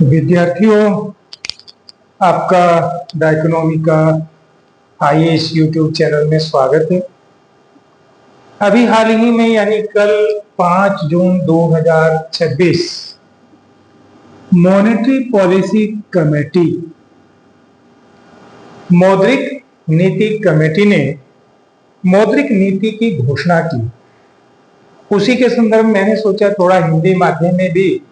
विद्यार्थियों, आपका the economy का आईएएस यूट्यूब चैनल में स्वागत है। अभी हाल ही में यानी कल 5 जून 2026 मॉनेटरी पॉलिसी कमेटी, मौद्रिक नीति कमेटी ने मौद्रिक नीति की घोषणा की। उसी के संदर्भ में मैंने सोचा थोड़ा हिंदी माध्यम में भी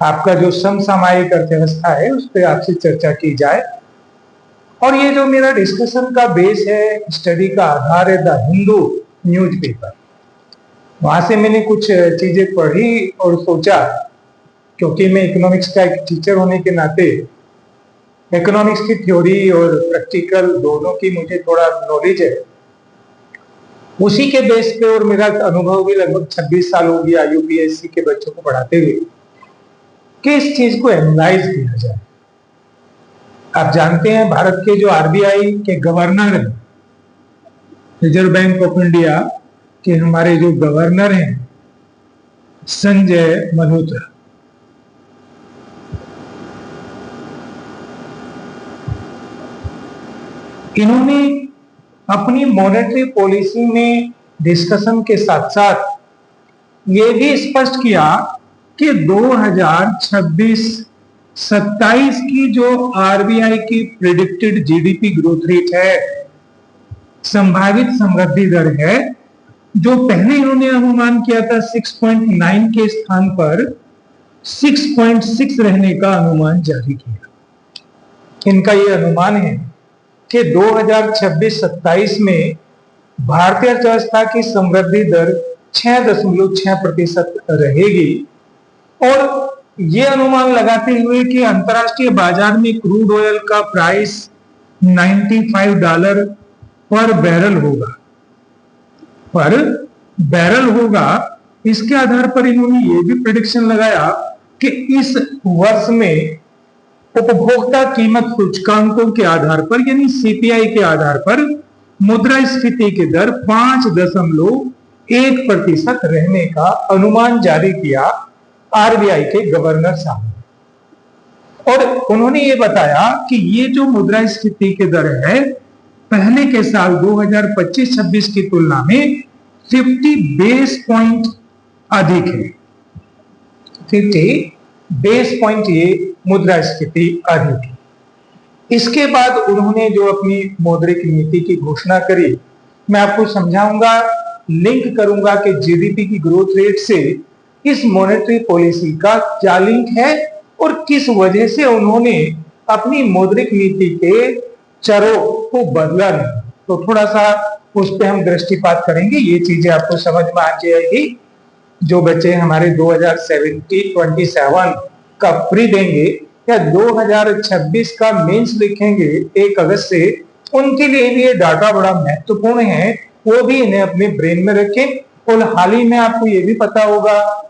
आपका जो समसामयिक अर्थव्यवस्था है उस पर आपसे चर्चा की जाए। और ये जो मेरा डिस्कशन का बेस है, स्टडी का आधार है द हिंदू न्यूज़पेपर। वहां से मैंने कुछ चीजें पढ़ी और सोचा, क्योंकि मैं इकोनॉमिक्स का एक टीचर होने के नाते इकोनॉमिक्स की थ्योरी और प्रैक्टिकल दोनों की मुझे थोड़ा नॉलेज है। उसी के बेस पे, और मेरा अनुभव भी लगभग 26 साल हो गया यूपीएससी के बच्चों को पढ़ाते हुए, कि इस चीज को एनालाइज किया जाए। आप जानते हैं भारत के जो आरबीआई के गवर्नर हैं, रिजर्व बैंक ऑफ इंडिया के हमारे जो गवर्नर हैं संजय मल्होत्रा, इन्होंने अपनी मॉनेटरी पॉलिसी में डिस्कशन के साथ साथ ये भी स्पष्ट किया कि 2026-27 की जो आरबीआई की प्रिडिक्टेड जीडीपी ग्रोथ रेट है, संभावित समृद्धि दर है, जो पहले इन्होंने अनुमान किया था 6.9 के स्थान पर 6.6 रहने का अनुमान जारी किया। इनका यह अनुमान है कि 2026-27 में भारतीय अर्थव्यवस्था की समृद्धि दर 6.6% रहेगी। और ये अनुमान लगाते हुए कि अंतर्राष्ट्रीय बाजार में क्रूड ऑयल का प्राइस $95 पर बैरल होगा। इसके आधार पर इन्होंने ये भी प्रेडिक्शन लगाया कि इस वर्ष में उपभोक्ता कीमत सूचकांकों के आधार पर यानी सीपीआई के आधार पर मुद्रास्फीति की दर 5.1% रहने का अनुमान जारी किया आरबीआई के गवर्नर साहब। और उन्होंने ये बताया कि ये जो मुद्रास्फीति की दर है पहले के साल 2025-26 की तुलना में 50 बेस पॉइंट अधिक है। 50 बेस पॉइंट ये मुद्रास्फीति अधिक है। इसके बाद उन्होंने जो अपनी मौद्रिक नीति की घोषणा करी, मैं आपको समझाऊंगा, लिंक करूंगा कि जीडीपी की ग्रोथ रेट से इस मॉनेटरी पॉलिसी का क्या लिंक है और किस वजह से उन्होंने अपनी मौद्रिक नीति के चरों को बदला नहीं। तो थोड़ा सा उस पर हम दृष्टिपात करेंगे, ये चीजें आपको समझ में आ जाएगी। जो बच्चे हमारे 2027 का प्री देंगे या 2026 का मेंस लिखेंगे 1 अगस्त से, उनके लिए भी ये डाटा बड़ा महत्वपूर्ण है, वो भी इन्हें अपने ब्रेन में रखें। और हाल ही में आपको ये भी पता होगा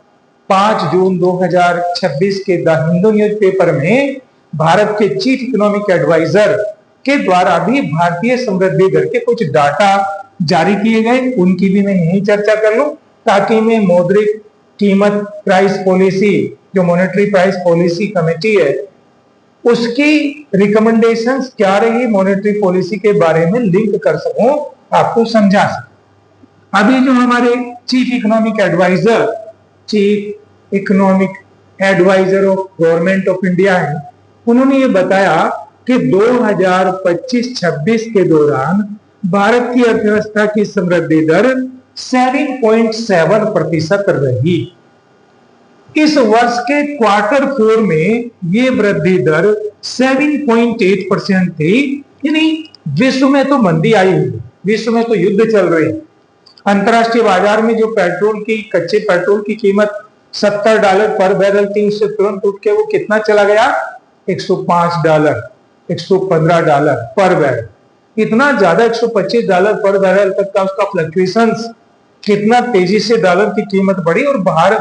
5 जून 2026 के द हिंदू न्यूज़पेपर में भारत के चीफ इकोनॉमिक एडवाइजर के द्वारा भी भारतीय समृद्धि दर के कुछ डाटा जारी किए गए, उनकी भी मैं यही चर्चा कर लूं, ताकि मैं मौद्रिक कीमत प्राइस पॉलिसी, जो मॉनेटरी प्राइस पॉलिसी कमेटी है, उसकी रिकमेंडेशंस क्या रही मॉनेटरी पॉलिसी के बारे में लिंक कर सकूं, आपको समझा सकूं। अभी जो हमारे chief economic adviser of government of India है, उन्होंने ये बताया कि 2025-26 के दौरान भारत की अर्थव्यवस्था की समृद्धि दर 7.7% रही। इस वर्ष के क्वार्टर 4 में ये वृद्धि दर 7.8% थी। यानी विश्व में तो मंदी आई हुई, विश्व में तो युद्ध चल रहे हैं। अंतर्राष्ट्रीय बाजार में जो कच्चे पेट्रोल की कीमत $70 पर बैरल थी, उससे तुरंत उठ के वो कितना चला गया, $105, $115 पर बैरल। इतना ज्यादा $125 पर बैरल तक का उसका फ्लक्चुएशंस, कितना तेजी से डॉलर की कीमत बढ़ी और बाहर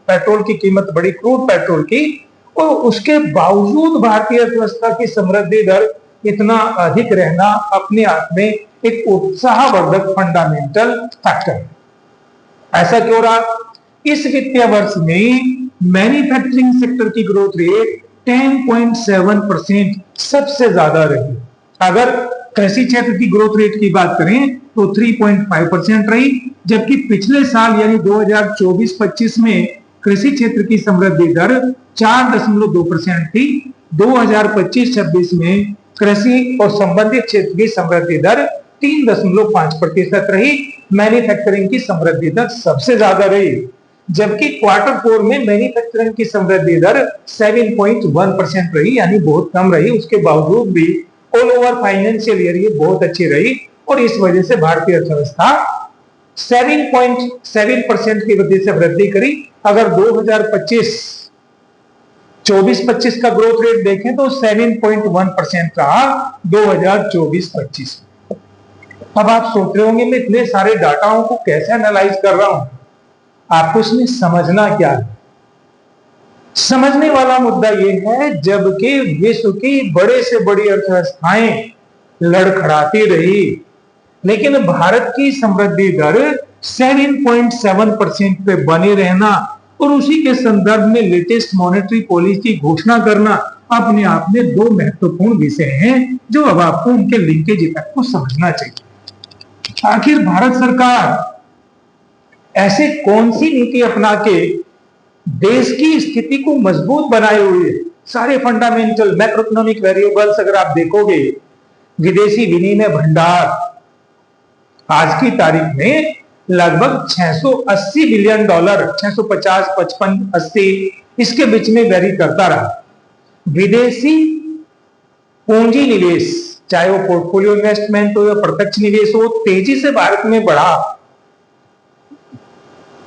पेट्रोल की कीमत बढ़ी, क्रूड पेट्रोल की, और उसके बावजूद भारतीय अर्थव्यवस्था की समृद्धि दर इतना अधिक रहना अपने आप में एक उत्साहवर्धक फंडामेंटल फैक्टर है। ऐसा क्यों रहा? इस वित्तीय वर्ष में मैन्युफैक्चरिंग सेक्टर की ग्रोथ रेट 10.7% सबसे ज्यादा रही। अगर कृषि क्षेत्र की ग्रोथ रेट की बात करें तो 3.5% रही, जबकि पिछले साल यानी 2024-25 में कृषि क्षेत्र की समृद्धि दर 4.2% थी। 2025-26 में कृषि और संबंधित क्षेत्र की समृद्धि दर 3.5% रही। मैन्युफैक्चरिंग की समृद्धि दर सबसे ज्यादा रही, जबकि क्वार्टर 4 में मैन्युफैक्चरिंग की समृद्धि दर 7.1% रही, यानी बहुत कम रही। उसके बावजूद भी ऑल ओवर फाइनेंशियल ईयर ये बहुत अच्छी रही और इस वजह से भारतीय अर्थव्यवस्था 7.7% की वृद्धि से वृद्धि करी। अगर 2025 का ग्रोथ रेट देखें तो 7.1% रहा 2024-25। अब आप सोच रहे होंगे मैं इतने सारे डाटाओं को कैसे एनालाइज कर रहा हूं, आपको इसमें समझना क्या है। समझने वाला मुद्दा यह है, जबकि विश्व की बड़े से बड़ी अर्थव्यवस्थाएं लड़खड़ाती रही, लेकिन भारत की समृद्धि दर 7.7% पे बने रहना और उसी के संदर्भ में लेटेस्ट मॉनेटरी पॉलिसी घोषणा करना अपने आप में दो महत्वपूर्ण विषय हैं, जो अब आपको उनके लिंकेज इफेक्ट को समझना चाहिए। आखिर भारत सरकार ऐसे कौन सी नीति अपना के देश की स्थिति को मजबूत बनाए हुए सारे फंडामेंटल मैक्रो इकोनॉमिक वेरिएबल्स अगर आप देखोगे, विदेशी विनिमय भंडार आज की तारीख में लगभग $680 बिलियन, 650, 55, 80 इसके बीच में वेरी करता रहा। विदेशी पूंजी निवेश, चाहे वो पोर्टफोलियो इन्वेस्टमेंट हो या प्रत्यक्ष निवेश हो, तेजी से भारत में बढ़ा।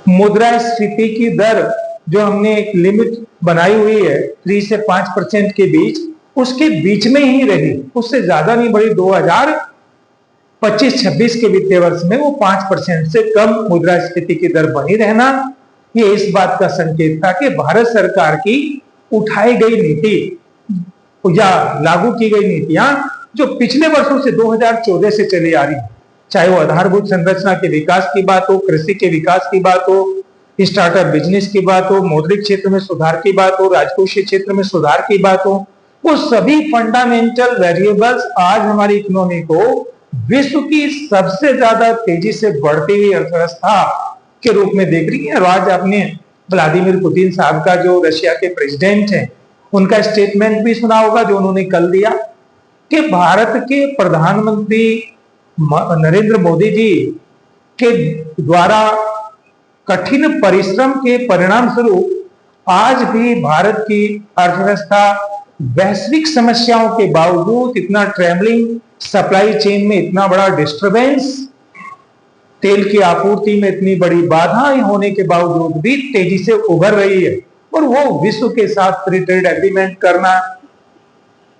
मुद्रास्फीति की दर जो हमने एक लिमिट बनाई हुई है 3 से 5% के बीच, उसके बीच में ही रही, उससे ज्यादा नहीं बढ़ी। 2025-26 के वित्तीय वर्ष में वो 5% से कम मुद्रास्फीति की दर बनी रहना, ये इस बात का संकेत था कि भारत सरकार की उठाई गई नीति या लागू की गई नीतियां जो पिछले वर्षों से 2014 से चली आ रही, चाहे वो आधारभूत संरचना के विकास की बात हो, कृषि के विकास की बात हो, स्टार्टअप बिजनेस की बात हो, मौद्रिक क्षेत्र में सुधार की बात हो, राजकोषीय क्षेत्र में सुधार की बात हो, वो सभी फंडामेंटल वेरिएबल्स आज हमारी इकोनॉमी को विश्व की सबसे ज्यादा तेजी से बढ़ती हुई अर्थव्यवस्था के रूप में देख रही है। और आज आपने व्लादिमीर पुतिन साहब का, जो रशिया के प्रेसिडेंट हैं, उनका स्टेटमेंट भी सुना होगा जो उन्होंने कल दिया कि भारत के प्रधानमंत्री नरेंद्र मोदी जी के द्वारा कठिन परिश्रम के परिणाम स्वरूप आज भी भारत की अर्थव्यवस्था वैश्विक समस्याओं के बावजूद, इतना ट्रेवलिंग सप्लाई चेन में इतना बड़ा डिस्टरबेंस, तेल की आपूर्ति में इतनी बड़ी बाधाएं होने के बावजूद भी तेजी से उभर रही है। और वो विश्व के साथ फ्री ट्रेड एग्रीमेंट करना,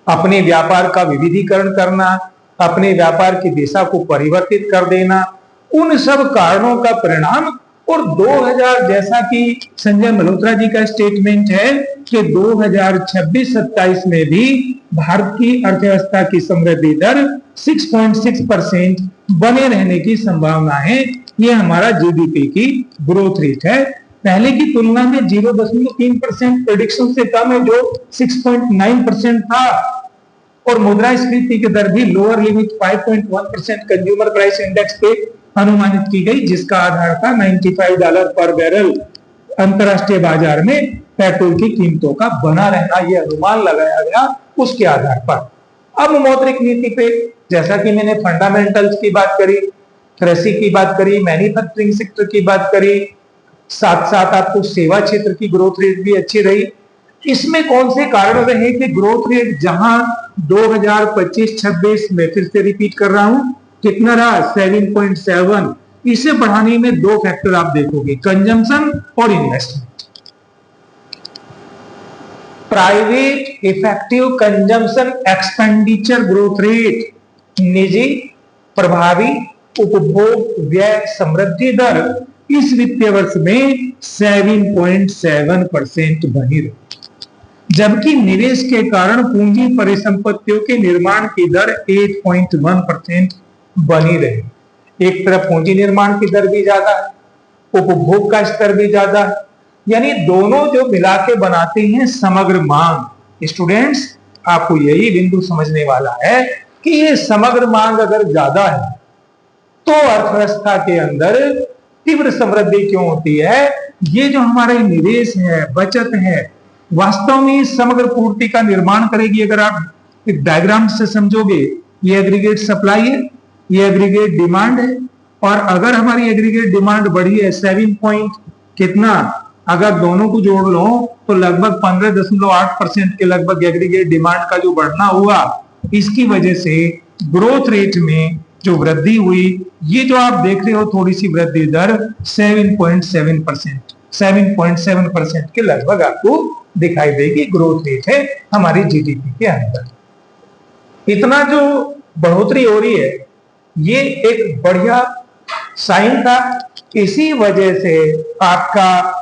अपने व्यापार का विविधीकरण करना, अपने व्यापार की दिशा को परिवर्तित कर देना, उन सब कारणों का परिणाम। और 2000, जैसा कि संजय मल्होत्रा जी का स्टेटमेंट है कि 2026-27 में भी भारत की अर्थव्यवस्था की समृद्धि दर 6.6% बने रहने की संभावना है। ये हमारा जीडीपी की ग्रोथ रेट है। पहले की तुलना में 0.3% प्रेडिक्शन से कम है, जो 6.9% था। और मुद्रास्फीति की दर भी lower limit 5.1% consumer price index पे अनुमानित की गई, जिसका आधार था $95 पर बैरल अंतरराष्ट्रीय बाजार में पेट्रोल की कीमतों का बना रहना, यह अनुमान लगाया गया उसके आधार पर। अब मौद्रिक नीति पे, जैसा कि मैंने फंडामेंटल्स की बात करी, कृषि की बात करी, मैन्युफैक्चरिंग सेक्टर की बात करी, साथ साथ आपको सेवा क्षेत्र की ग्रोथ रेट भी अच्छी रही। इसमें कौन से कारण रहे कि ग्रोथ रेट जहां 2025-26 में, फिर से रिपीट कर रहा हूं, कितना रहा 7.7, इसे बढ़ाने में दो फैक्टर आप देखोगे, कंजम्पशन और investment. Private effective consumption expenditure growth rate, निजी प्रभावी उपभोग व्यय समृद्धि दर इस वित्तीय वर्ष में 7.7% बनी रही, जबकि निवेश के कारण पूंजी परिसंपत्तियों के निर्माण की दर 8.1% बनी रही। एक तरफ पूंजी निर्माण की दर भी ज्यादा है, उपभोग का स्तर भी ज्यादा है, यानी दोनों जो मिला के बनाते हैं समग्र मांग। स्टूडेंट्स, आपको यही बिंदु समझने वाला है कि ये समग्र मांग अगर ज्यादा है तो अर्थव्यवस्था के अंदर तीव्र समृद्धि क्यों होती है। ये जो हमारा निवेश है, बचत है, वास्तव में समग्र पूर्ति का निर्माण करेगी। अगर आप एक डायग्राम से समझोगे, ये एग्रीगेट सप्लाई है, ये एग्रीगेट डिमांड है, और अगर हमारी एग्रीगेट डिमांड बढ़ी है 7 पॉइंट कितना, अगर दोनों को जोड़ लो तो लगभग 15.8% के लगभग एग्रीगेट डिमांड का जो बढ़ना हुआ, इसकी वजह से ग्रोथ रेट में जो वृद्धि हुई, ये जो आप देख रहे हो थोड़ी सी वृद्धि दर 7.7% के लगभग आपको दिखाई देगी। ग्रोथ रेट है हमारी जीडीपी के अंदर। इतना जो बढ़ोतरी हो रही है, ये एक बढ़िया साइन था। इसी वजह से आपका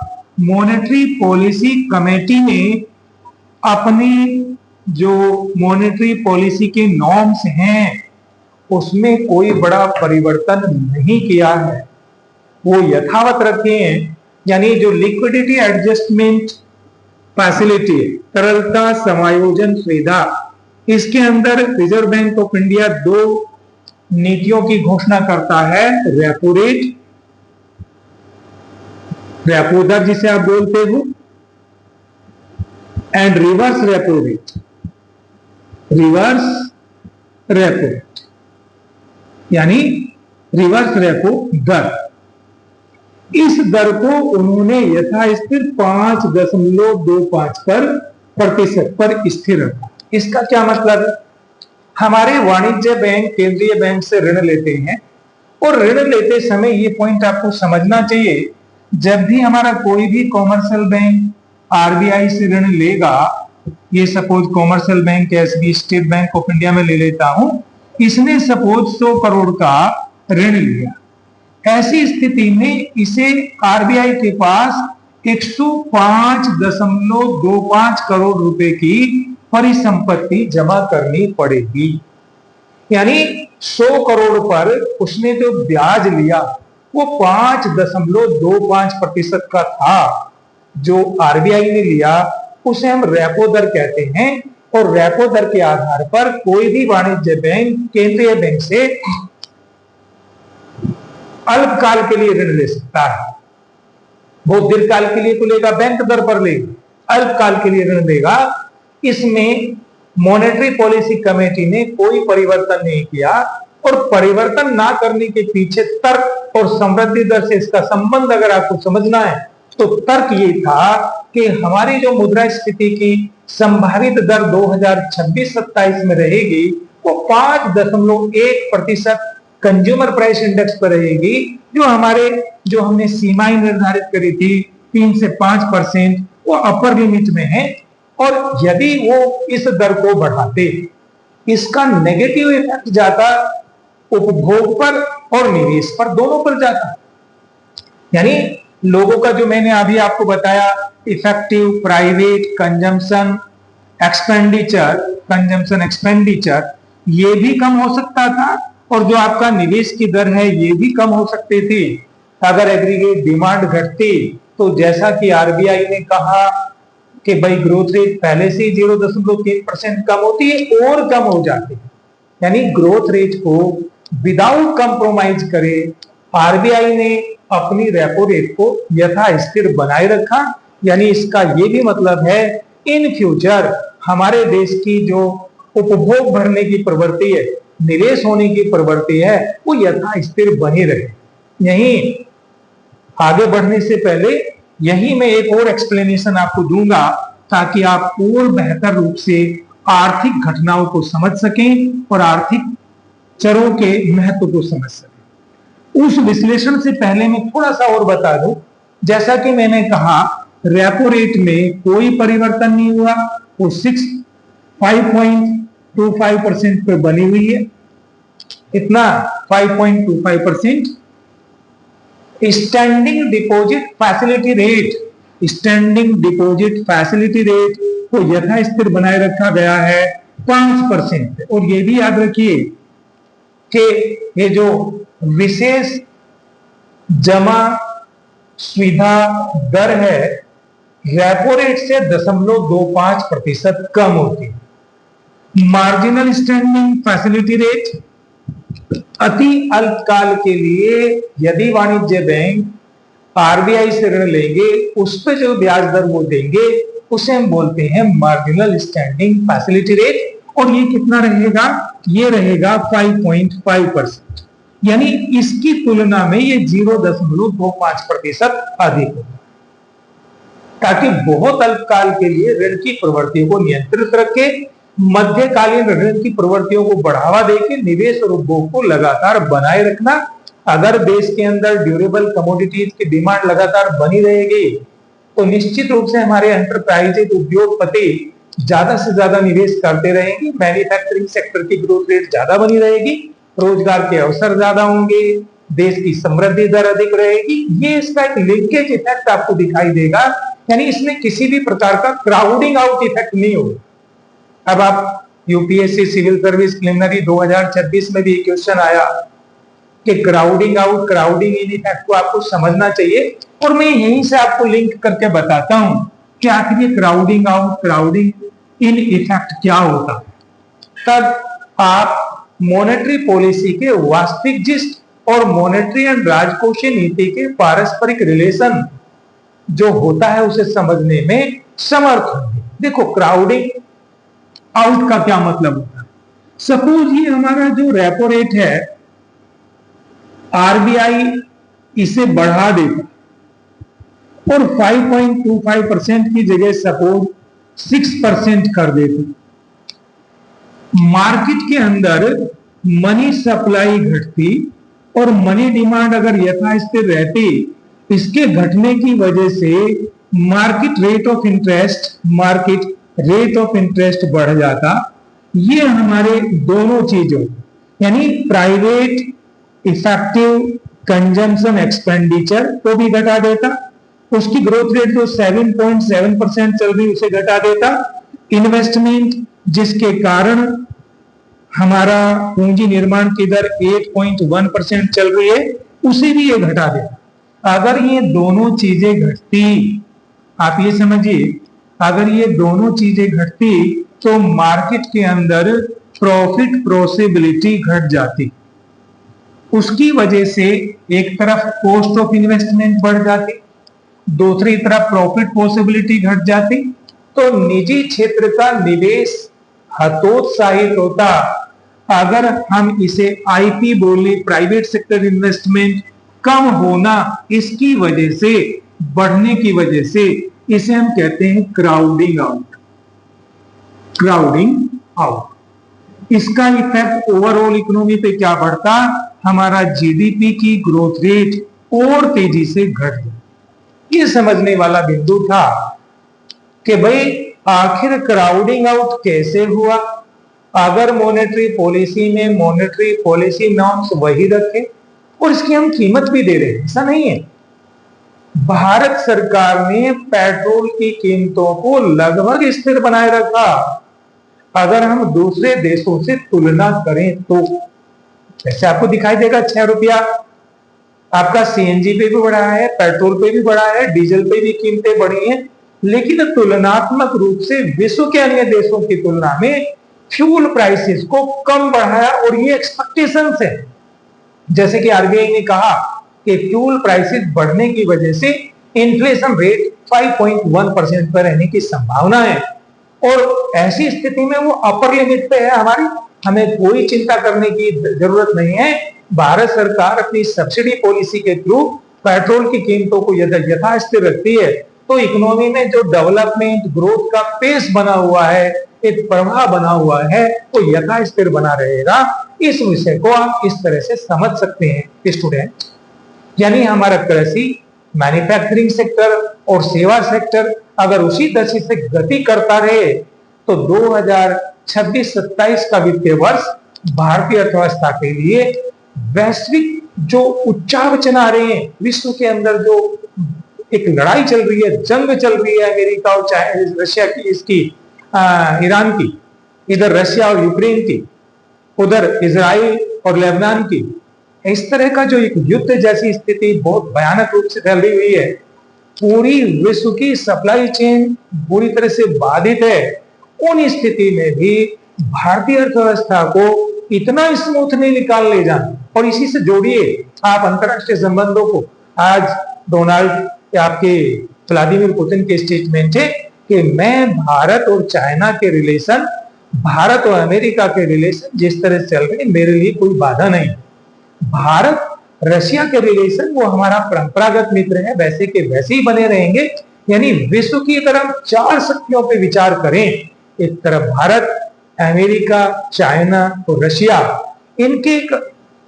मॉनेटरी पॉलिसी कमेटी ने अपनी जो मॉनेटरी पॉलिसी के नॉर्म्स हैं उसमें कोई बड़ा परिवर्तन नहीं किया है, वो यथावत रखे हैं। यानी जो लिक्विडिटी एडजस्टमेंट फैसिलिटी, तरलता समायोजन सुविधा, इसके अंदर रिजर्व बैंक ऑफ इंडिया 2 नीतियों की घोषणा करता है। रेपो रेट, रेपो दर जिसे आप बोलते हो, and reverse repo rate, reverse repo rate, यानी रिवर्स रेपो दर। इस दर को उन्होंने यथास्थिर 5.25% पर स्थिर रखा। इसका क्या मतलब है? हमारे वाणिज्य बैंक केंद्रीय बैंक से ऋण लेते हैं, और ऋण लेते समय ये पॉइंट आपको समझना चाहिए, जब भी हमारा कोई भी कॉमर्शियल बैंक आरबीआई से ऋण लेगा, ये suppose commercial bank SB state bank of India में ले लेता हूं, इसने सपोज 100 करोड़ का ऋण लिया। ऐसी स्थिति में इसे आरबीआई के पास 105.25 करोड़ रुपए की परिसंपत्ति जमा करनी पड़ेगी। यानी 100 करोड़ पर उसने जो ब्याज लिया वो 5.25% का था। जो आरबीआई ने लिया उसे हम रेपो दर कहते हैं, और रेपो दर के आधार पर कोई भी वाणिज्य बैंक केंद्रीय बैंक से अल्पकाल के लिए ऋण ले सकता है। बहुत दीर्घकाल के लिए तो लेगा, बैंक दर पर लेगा, अल्पकाल के लिए ऋण लेगा। इसमें मॉनेटरी पॉलिसी कमेटी ने कोई परिवर्तन नहीं किया, और परिवर्तन ना करने के पीछे तर्क और समृद्धि दर से इसका संबंध अगर आपको समझना है तो तर्क ये था कि हमारी जो मुद्रास्फीति की संभावित दर 2026-27 में रहेगी वो 5.1% कंज्यूमर प्राइस इंडेक्स पर रहेगी, जो हमने सीमाएं निर्धारित करी थी 3 से 5%, वो अपर लिमिट में है। और यदि वो इस दर को बढ़ाते, इसका नेगेटिव इफेक्ट जाता उपभोग पर और निवेश पर, दोनों पर जाता। यानी लोगों का जो मैंने अभी आपको बताया इफेक्टिव प्राइवेट कंजम्पशन एक्सपेंडिचर, ये भी कम हो सकता था, और जो आपका निवेश की दर है ये भी कम हो सकती थी अगर एग्रीगेट डिमांड घटती। तो जैसा कि आरबीआई ने कहा कि भाई ग्रोथ रेट पहले से 0.3% कम होती है और कम हो जाती है, यानी ग्रोथ रेट को विदाउट कंप्रोमाइज करे आरबीआई ने अपनी रेपो रेट को यथास्थिर बनाए रखा। यानी इसका ये भी मतलब है इन फ्यूचर हमारे देश की जो उपभोग बढ़ने की प्रवृत्ति है, निवेश होने की प्रवृत्ति है, वो यथास्थिर बनी रहे। यही आगे बढ़ने से पहले यही मैं एक और एक्सप्लेनेशन आपको दूंगा ताकि आप और बेहतर रूप से आर्थिक घटनाओं को समझ सकें और आर्थिक चरों के महत्व को समझ सकें। उस विश्लेषण से पहले मैं थोड़ा सा और बता दूं, जैसा कि मैंने कहा रेपो रेट में कोई परिवर्तन नहीं हुआ, वो 5.25% पे बनी हुई है। इतना 5.25%। स्टैंडिंग डिपॉजिट फैसिलिटी रेट को यथास्थिर बनाए रखा गया है 5%। और ये भी याद रखिए कि ये जो विशेष जमा सुविधा दर है रेपो रेट से 0.25% कम होती है। मार्जिनल स्टैंडिंग फैसिलिटी रेट अति अल्पकाल के लिए यदि वाणिज्य बैंक आरबीआई से ऋण लेंगे, उस पर जो ब्याज दर वो देंगे उसे हम बोलते हैं मार्जिनल स्टैंडिंग फैसिलिटी रेट। और ये कितना रहेगा? ये रहेगा 5.5%, यानी इसकी तुलना में ये 0.25% अधिक होगा, ताकि बहुत अल्पकाल के लिए ऋण की प्रवृत्तियों को नियंत्रित रखे, मध्यकालीन ऋण की प्रवृत्तियों को बढ़ावा देकर निवेश और उपभोग को लगातार बनाए रखना। अगर देश के अंदर ड्यूरेबल कमोडिटीज की डिमांड लगातार बनी रहेगी तो निश्चित रूप से हमारे एंटरप्राइजेज उद्योगपति ज्यादा से ज्यादा निवेश करते रहेंगे, मैन्युफैक्चरिंग सेक्टर की ग्रोथ रेट ज्यादा बनी रहेगी, रोजगार के अवसर ज्यादा होंगे, देश की समृद्धि दर अधिक रहेगी। ये इसका एक लिंकेज इफेक्ट आपको दिखाई देगा, यानी इसमें किसी भी प्रकार का क्राउडिंग आउट इफेक्ट नहीं होगा। अब आप यूपीएससी सिविल सर्विस प्रिलिमिनरी 2026 में भी क्वेश्चन आया कि crowding out crowding in effect को आपको समझना चाहिए, और मैं यहीं से आपको लिंक करके बताता हूं कि आखिर ये crowding out crowding in effect क्या होता है। तब आप मॉनेटरी पॉलिसी के वास्तविक जिस्ट और मॉनेटरी एंड राजकोषीय नीति के पारस्परिक रिलेशन जो होता है उसे समझने में समर्थ होंगे। देखो, क्राउडिंग आउट का क्या मतलब होता है। सपोज ये हमारा जो रेपो रेट है, आरबीआई इसे बढ़ा देगा और 5.25% की जगह सपोज 6% कर देते, मार्केट के अंदर मनी सप्लाई घटती और मनी डिमांड अगर यथास्थिर रहती, इसके घटने की वजह से मार्केट रेट ऑफ इंटरेस्ट बढ़ जाता। ये हमारे दोनों चीजों यानी प्राइवेट इफेक्टिव कंजम्पशन एक्सपेंडिचर को भी घटा देता, उसकी ग्रोथ रेट जो 7.7% चल रही उसे घटा देता, इन्वेस्टमेंट जिसके कारण हमारा पूंजी निर्माण की दर 8.1% चल रही है उसे भी ये घटा देता। अगर ये दोनों चीजें घटती, आप ये समझिए, अगर ये दोनों चीजें घटती तो मार्केट के अंदर प्रॉफिट पॉसिबिलिटी घट जाती, उसकी वजह से एक तरफ कॉस्ट ऑफ इन्वेस्टमेंट बढ़ जाती, दूसरी तरफ प्रॉफिट पॉसिबिलिटी घट जाती, तो निजी क्षेत्र का निवेश हतोत्साहित होता। अगर हम इसे आईपी बोले, प्राइवेट सेक्टर इन्वेस्टमेंट कम होना, इसकी वजह से बढ़ने की वजह से इसे हम कहते हैं क्राउडिंग आउट। क्राउडिंग आउट इसका इफेक्ट ओवरऑल इकोनॉमी पे क्या बढ़ता, हमारा जीडीपी की ग्रोथ रेट और तेजी से घट गई। ये समझने वाला बिंदु था कि भाई आखिर क्राउडिंग आउट कैसे हुआ। अगर मॉनेटरी पॉलिसी में मॉनेटरी पॉलिसी नॉर्म्स वही रखे और इसकी हम कीमत भी दे रहे हैं, ऐसा नहीं है। भारत सरकार ने पेट्रोल की कीमतों को लगभग स्थिर बनाए रखा। अगर हम दूसरे देशों से तुलना करें तो ऐसे आपको दिखाई देगा 6 रुपया आपका सीएनजी पे भी बढ़ा है, पेट्रोल पे भी बढ़ा है, डीजल पे भी कीमतें बढ़ी हैं, लेकिन तुलनात्मक रूप से विश्व के अन्य देशों की तुलना में फ्यूल प्राइसेस को कम बढ़ाया। और ये एक्सपेक्टेशंस है, जैसे कि आरबीआई ने कहा कि फ्यूल प्राइसेस बढ़ने की वजह से इन्फ्लेशन रेट 5.1% पर रहने की संभावना है, और ऐसी स्थिति में वो अपर लिमिट पे है हमारी, हमें कोई चिंता करने की जरूरत नहीं है। भारत सरकार अपनी सब्सिडी पॉलिसी के थ्रू पेट्रोल की कीमतों को यथास्थिर रखती है, तो इकोनॉमी में जो डेवलपमेंट ग्रोथ का पेस बना हुआ है, एक प्रवाह बना हुआ है, वो यथास्थिर बना रहेगा। इस विषय को आप इस तरह से समझ सकते हैं स्टूडेंट, यानी हमारा कृषि, मैन्युफैक्चरिंग सेक्टर और सेवा सेक्टर अगर उसी दशा से गति करता रहे तो 2026-27 का वित्तीय वर्ष भारतीय अर्थव्यवस्था के लिए वैश्विक जो उच्चावचन आ रहे हैं, विश्व के अंदर जो एक लड़ाई चल रही है, जंग चल रही है अमेरिका और रशिया की, इसकी ईरान की, इधर रशिया और यूक्रेन की, उधर इजराइल और लेबनान की, इस तरह का जो एक युद्ध जैसी स्थिति बहुत भयानक रूप से फैल रही हुई है, पूरी विश्व की सप्लाई चेन बुरी तरह से बाधित है, उन स्थिति में भी भारतीय अर्थव्यवस्था को इतना स्मूथ नहीं निकाल ले जाना। और इसी से जोड़िए आप अंतरराष्ट्रीय संबंधों को। आज डोनाल्ड आपके व्लादिमीर पुतिन के स्टेटमेंट है कि मैं भारत और चाइना के रिलेशन, भारत और अमेरिका के रिलेशन जिस तरह से चल रहे मेरे लिए कोई बाधा नहीं। भारत रशिया के रिलेशन वो हमारा परंपरागत मित्र है, वैसे के वैसे ही बने रहेंगे। यानी विश्व की अगर हम चार शक्तियों पे विचार करें, एक तरफ भारत, अमेरिका, चाइना और रशिया, इनके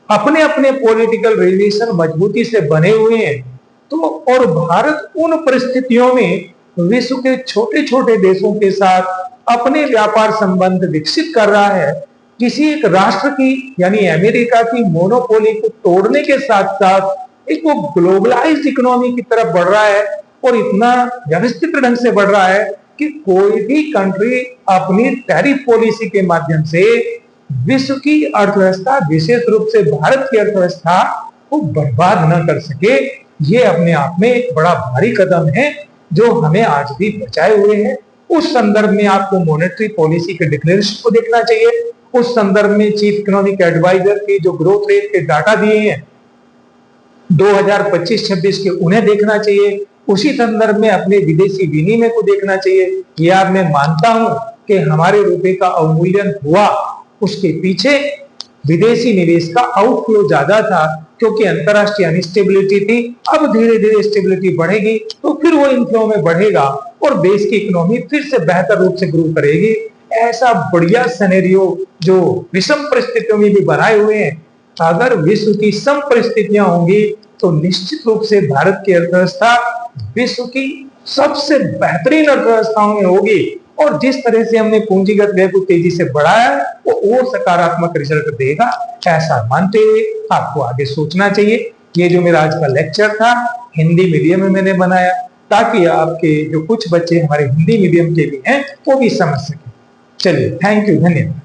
अपने अपने पॉलिटिकल रिलेशन मजबूती से बने हुए हैं। तो और भारत उन परिस्थितियों में विश्व के छोटे छोटे देशों के साथ अपने व्यापार संबंध विकसित कर रहा है। किसी एक राष्ट्र की यानी अमेरिका की मोनोपोली को तोड़ने के साथ साथ एक वो ग्लोबलाइज्ड इकोनॉमी की तरफ बढ़ रहा है और इतना व्यवस्थित ढंग से बढ़ रहा है कि कोई भी कंट्री अपनी टैरिफ पॉलिसी के माध्यम से विश्व की अर्थव्यवस्था, विशेष रूप से भारत की अर्थव्यवस्था को बर्बाद न कर सके। ये अपने आप में एक बड़ा भारी कदम है जो हमें आज भी बचाए हुए है। उस संदर्भ में आपको मॉनेटरी पॉलिसी के डिक्लेरेशन को देखना चाहिए। उस संदर्भ में चीफ इकोनॉमिक एडवाइजर की जो ग्रोथ रेट के डाटा दिए हैं 2025-26 के, उन्हें देखना चाहिए। उसी संदर्भ में अपने विदेशी विनिमय को देखना चाहिए। यह मैं मानता हूं कि हमारे रुपए का अवमूल्यन हुआ, उसके पीछे विदेशी निवेश का आउटफ्लो ज्यादा था क्योंकि अंतरराष्ट्रीय अनस्टेबिलिटी थी। अब धीरे धीरे स्टेबिलिटी बढ़ेगी तो फिर वो इनफ्लो में बढ़ेगा और देश की इकोनॉमी फिर से बेहतर रूप से ग्रो करेगी। ऐसा बढ़िया सिनेरियो जो विषम परिस्थितियों में भी बनाए हुए हैं, अगर विश्व की सम परिस्थितियां होंगी तो निश्चित रूप से भारत की अर्थव्यवस्था विश्व की सबसे बेहतरीन अर्थव्यवस्थाओं में होगी। और जिस तरह से हमने पूंजीगत व्यय को तेजी से बढ़ाया वो सकारात्मक रिजल्ट देगा, ऐसा मानते हुए आपको आगे सोचना चाहिए। ये जो मेरा आज का लेक्चर था हिंदी मीडियम में मैंने बनाया ताकि आपके जो कुछ बच्चे हमारे हिंदी मीडियम के भी हैं वो भी समझ सके। चलिए, थैंक यू, धन्यवाद।